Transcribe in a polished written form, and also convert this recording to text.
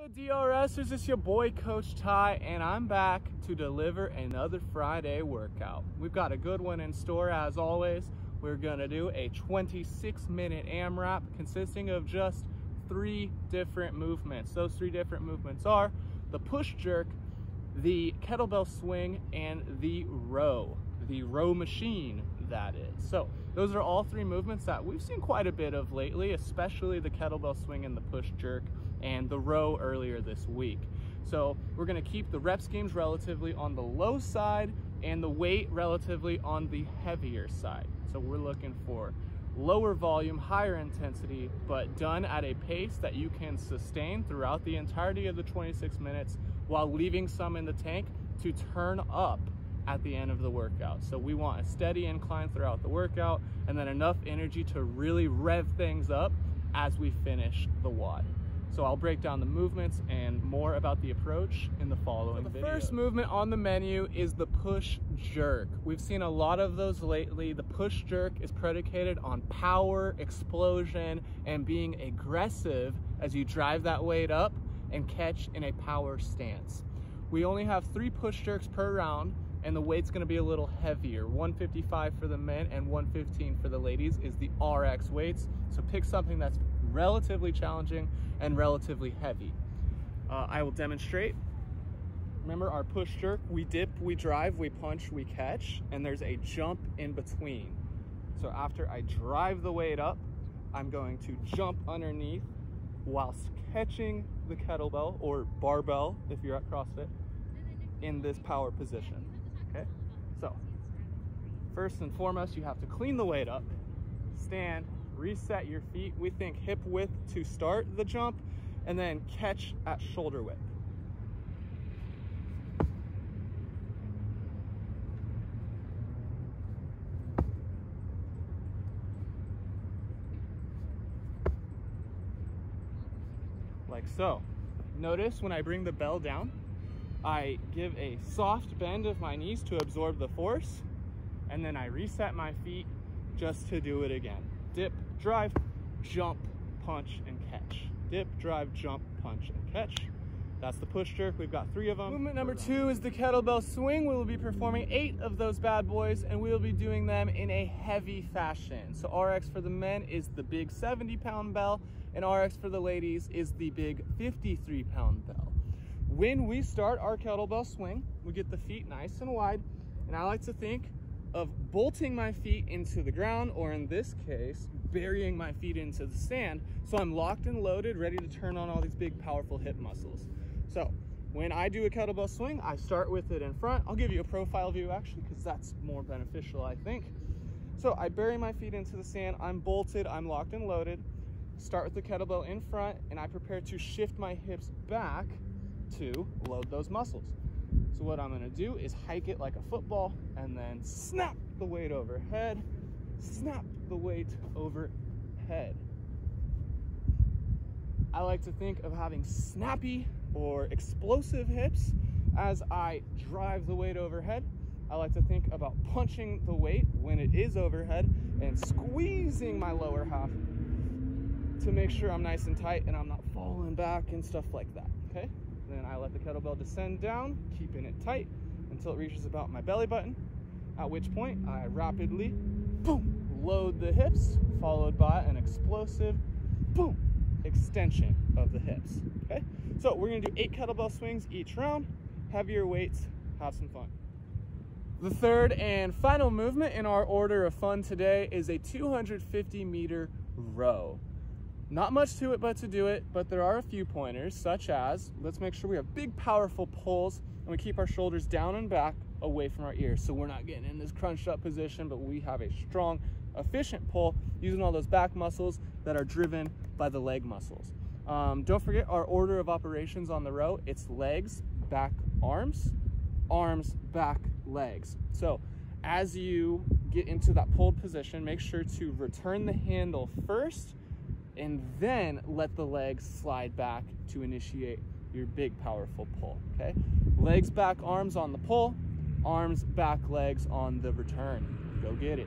DRSers, this is your boy Coach Ty, and I'm back to deliver another Friday workout. We've got a good one in store as always. We're gonna do a 26-minute AMRAP consisting of just 3 different movements. Those 3 different movements are the push jerk, the kettlebell swing, and the row machine, that is. So those are all 3 movements that we've seen quite a bit of lately, especially the kettlebell swing and the push jerk and the row earlier this week. So we're gonna keep the rep schemes relatively on the low side and the weight relatively on the heavier side. So we're looking for lower volume, higher intensity, but done at a pace that you can sustain throughout the entirety of the 26 minutes while leaving some in the tank to turn up at the end of the workout. So we want a steady incline throughout the workout and then enough energy to really rev things up as we finish the WOD. So I'll break down the movements and more about the approach in the following videos. The first movement on the menu is the push jerk. We've seen a lot of those lately. The push jerk is predicated on power, explosion, and being aggressive as you drive that weight up and catch in a power stance. We only have 3 push jerks per round, and the weight's gonna be a little heavier. 155 for the men and 115 for the ladies is the RX weights. So pick something that's relatively challenging and relatively heavy. I will demonstrate. Remember our push jerk, we dip, we drive, we punch, we catch, and there's a jump in between. So after I drive the weight up, I'm going to jump underneath whilst catching the kettlebell or barbell, if you're at CrossFit, in this power position. Okay, so first and foremost, you have to clean the weight up, stand, reset your feet. We think hip width to start the jump, and then catch at shoulder width. Like so. Notice when I bring the bell down, I give a soft bend of my knees to absorb the force, and then I reset my feet just to do it again. Dip, drive, jump, punch, and catch. Dip, drive, jump, punch, and catch. That's the push jerk. We've got 3 of them. Movement number 2 is the kettlebell swing. We will be performing 8 of those bad boys, and we will be doing them in a heavy fashion. So RX for the men is the big 70-pound bell, and RX for the ladies is the big 53-pound bell. When we start our kettlebell swing, we get the feet nice and wide, and I like to think of bolting my feet into the ground, or in this case, burying my feet into the sand, so I'm locked and loaded, ready to turn on all these big, powerful hip muscles. So when I do a kettlebell swing, I start with it in front. I'll give you a profile view actually, because that's more beneficial, I think. So I bury my feet into the sand, I'm bolted, I'm locked and loaded, start with the kettlebell in front, and I prepare to shift my hips back to load those muscles. So what I'm gonna do is hike it like a football and then snap the weight overhead, snap the weight overhead. I like to think of having snappy or explosive hips as I drive the weight overhead. I like to think about punching the weight when it is overhead and squeezing my lower half to make sure I'm nice and tight and I'm not falling back and stuff like that, okay? Then I let the kettlebell descend down, keeping it tight until it reaches about my belly button, at which point I rapidly, boom, load the hips, followed by an explosive, boom, extension of the hips, okay? So we're gonna do 8 kettlebell swings each round, heavier weights, have some fun. The third and final movement in our order of fun today is a 250-meter row. Not much to it but to do it, but there are a few pointers, such as, let's make sure we have big, powerful pulls, and we keep our shoulders down and back away from our ears, so we're not getting in this crunched up position, but we have a strong, efficient pull using all those back muscles that are driven by the leg muscles. Don't forget our order of operations on the row. It's legs, back, arms, arms, back, legs. So as you get into that pulled position, make sure to return the handle first, and then let the legs slide back to initiate your big, powerful pull, okay? Legs back, arms on the pull, arms back, legs on the return. Go get it.